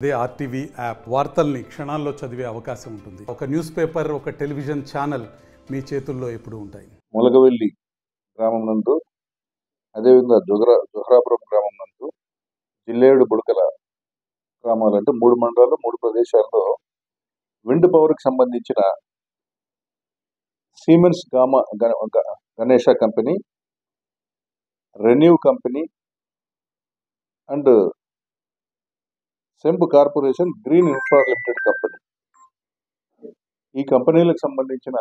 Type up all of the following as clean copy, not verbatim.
అదే RTV app వార్తల్ని క్షణాల్లో చదివే అవకాశం ఉంటుంది. ఒక న్యూస్ పేపర్, ఒక టెలివిజన్ ఛానల్ మీ చేతుల్లో ఎప్పుడూ ఉంటాయి. ములగవెల్లి గ్రామం నందు, అదేవిధంగా జొహరాపురం గ్రామం నందు, జిల్లేడు బుడకల గ్రామాలంటే 3 మండలాలు 3 ప్రదేశాల్లో విండ్ పవర్కి సంబంధించిన siemens Ganesha company, renew company and Semb corporation green infra limited company, ఈ కంపెనీలకు సంబంధించిన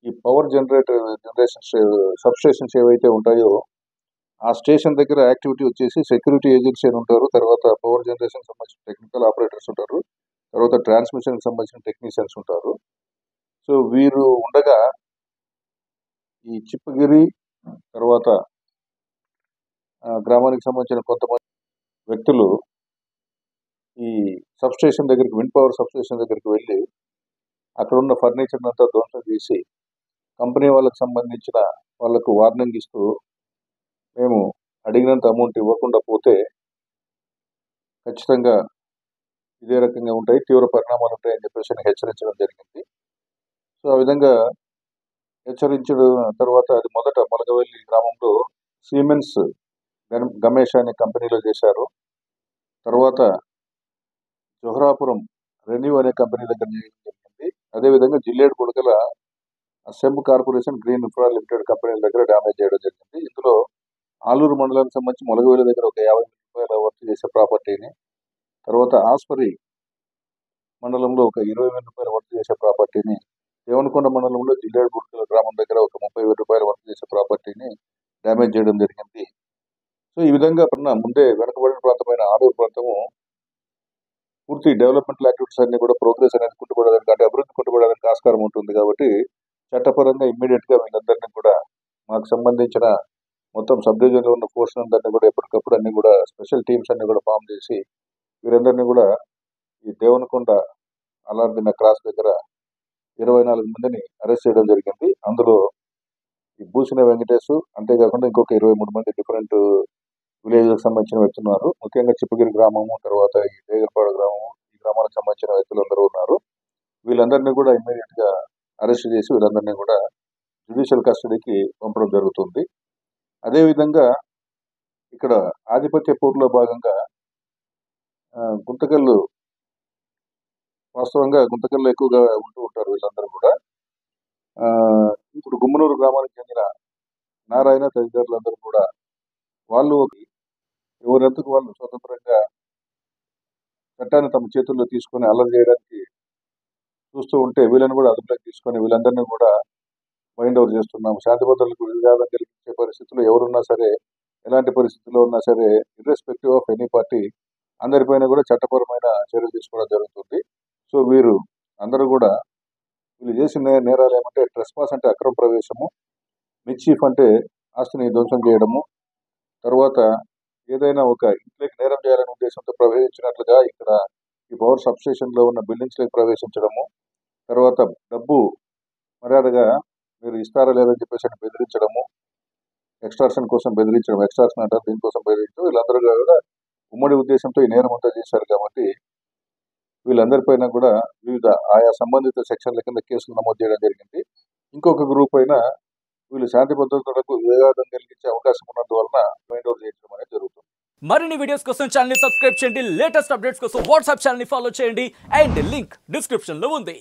ఈ పవర్ జనరేషన్ సబ్స్టేషన్స్ ఏవైతే ఉంటాయో ఆ స్టేషన్ దగ్గర యాక్టివిటీ వచ్చేసి సెక్యూరిటీ ఏజెన్సీ అని ఉంటారు, తర్వాత పవర్ జనరేషన్ సంబంధించిన టెక్నికల్ ఆపరేటర్స్ ఉంటారు, తర్వాత ట్రాన్స్మిషన్ సంబంధించిన టెక్నీషియన్స్ ఉంటారు. సో వీరు ఉండగా ఈ చిప్పగిరి తర్వాత గ్రామానికి సంబంధించిన కొంతమంది వ్యక్తులు ఈ సబ్స్టేషన్ దగ్గరికి, విండ్ పవర్ సబ్స్టేషన్ దగ్గరికి వెళ్ళి అక్కడ ఉన్న ఫర్నిచర్ అంతా ధ్వంసం చేసి కంపెనీ వాళ్ళకి సంబంధించిన వాళ్ళకు వార్నింగ్ ఇస్తూ మేము అడిగినంత అమౌంట్ ఇవ్వకుండా పోతే ఖచ్చితంగా ఇదే రకంగా ఉంటాయి, తీవ్ర పరిణామాలు ఉంటాయని చెప్పేసి హెచ్చరించడం జరిగింది. సో ఆ విధంగా హెచ్చరించడం తర్వాత అది మొదట ములగవెల్లి గ్రామంలో సిమెన్స్ గమేష అనే కంపెనీలో చేశారు. తర్వాత జొహరాపురం రెన్యూ అనే కంపెనీ దగ్గర చేయడం జరిగింది. అదేవిధంగా జిల్లేడు బుడకల సెంబ్ కార్పొరేషన్ గ్రీన్ ఇన్ఫ్రా లిమిటెడ్ కంపెనీల దగ్గర డ్యామేజ్ చేయడం జరిగింది. ఇందులో ఆలూరు మండలానికి సంబంధించి ములగవెల్లి దగ్గర ఒక 50 రూపాయల వర్త్ చేసే ప్రాపర్టీని, తర్వాత ఆస్పరి మండలంలో ఒక 20,000 రూపాయల వర్త్ చేసే ప్రాపర్టీని, దేవనకొండ మండలంలో జిల్లేడు బుడకల గ్రామం దగ్గర ఒక 30,000 రూపాయల వర్త్ చేసే ప్రాపర్టీని డ్యామేజ్ చేయడం జరిగింది. సో ఈ విధంగా ముందే వెనుకబడిన ప్రాంతమైన ఆలూరు ప్రాంతము పూర్తి డెవలప్మెంటల్ యాక్టివిటీస్ అన్ని కూడా ప్రోగ్రెస్ అనేది కుంటుపడడానికి, అంటే అభివృద్ధి కుంటుపడడానికి ఆస్కారం ఉంటుంది. కాబట్టి చట్టపరంగా ఇమ్మీడియట్ గా వీళ్ళందరినీ కూడా మాకు సంబంధించిన మొత్తం సబ్ డివిజన్లో ఉన్న ఫోర్స్ అందరినీ కూడా ఎప్పటికప్పుడు అన్ని కూడా స్పెషల్ టీమ్స్ అన్ని కూడా ఫామ్ చేసి వీరందరినీ కూడా ఈ దేవనకొండ అలార్దిన క్రాస్ దగ్గర 24 మందిని అరెస్ట్ చేయడం జరిగింది. అందులో ఈ భూసిన వెంకటేష్, అంతేకాకుండా ఇంకొక 23 మంది డిఫరెంట్ విలేజ్లకు సంబంధించిన వ్యక్తులు ఉన్నారు. ముఖ్యంగా చిప్పగిరి గ్రామము, తర్వాత ఈ దేగరపాడు గ్రామము, ఈ గ్రామాలకు సంబంధించిన వ్యక్తులందరూ ఉన్నారు. వీళ్ళందరినీ కూడా ఇమ్మీడియట్ గా అరెస్ట్ చేసి వీళ్ళందరినీ కూడా జ్యుడిషియల్ కస్టడీకి పంపడం జరుగుతుంది. అదేవిధంగా ఇక్కడ ఆధిపత్య పోరులో భాగంగా గుంతకల్లు, వాస్తవంగా గుంతకల్లు ఎక్కువగా ఉంటూ ఉంటారు వీళ్ళందరూ కూడా. ఇప్పుడు గుమ్మనూరు గ్రామానికి చెందిన నారాయణ తదితరులందరూ కూడా వాళ్ళు ఎవరెందుకు వాళ్ళు స్వతంత్రంగా చట్టాన్ని తమ చేతుల్లో తీసుకొని అల్లరి చేయడానికి చూస్తూ ఉంటే వీళ్ళని కూడా అదుపులోకి తీసుకొని వీళ్ళందరినీ కూడా మైండ్ ఓవర్ చేస్తున్నాము. శాంతి భద్రతలకు విఘాతం కలిగించే పరిస్థితుల్లో ఎవరున్నా సరే, ఎలాంటి పరిస్థితుల్లో ఉన్నా సరే, ఇర్రెస్పెక్టివ్ ఆఫ్ ఎనీ పార్టీ అందరిపైన కూడా చట్టపరమైన చర్యలు తీసుకోవడం జరుగుతుంది. సో వీరు అందరూ కూడా వీళ్ళు చేసిన నేరాలు ఏమంటే ట్రెస్పాస్ అంటే అక్రమ ప్రవేశము, మిస్చీఫ్ అంటే ఆస్తిని ధ్వంసం చేయడము, తర్వాత ఏదైనా ఒక ఇంట్లోకి నేరం చేయాలనే ఉద్దేశంతో ప్రవేశించినట్లుగా ఇక్కడ ఈ పవర్ సబ్స్టేషన్ లో ఉన్న బిల్డింగ్స్ లోకి ప్రవేశించడము, తర్వాత డబ్బు మర్యాదగా మీరు ఇస్తారా లేదని చెప్పేసి బెదిరించడము, ఎక్స్ట్రాక్షన్ కోసం బెదిరించడం, ఎక్స్ట్రాక్షన్ అంటారు, దీనికోసం బెదిరించడం, వీళ్ళందరూ కూడా ఉమ్మడి ఉద్దేశంతో ఈ నేరం అంతా చేశారు. కాబట్టి వీళ్ళందరిపైన కూడా వివిధ ఆయా సంబంధిత సెక్షన్ల కింద కేసులు నమోదు చేయడం జరిగింది. ఇంకొక గ్రూప్ అయినా వీళ్ళు శాంతి భద్రతలకు విఘాతం కలిగించే అవకాశం ఉన్నందువలన మైండ్ ఓవర్ చేయడం అనేది జరుగుతుంది. మరిన్ని వీడియోస్ కోసం ఛానల్ ని సబ్స్క్రైబ్ చేయండి, లేటెస్ట్ అప్డేట్స్ కోసం వాట్సాప్ ఛానల్ ని ఫాలో చేయండి అండ్ లింక్ డిస్క్రిప్షన్ లో ఉంది.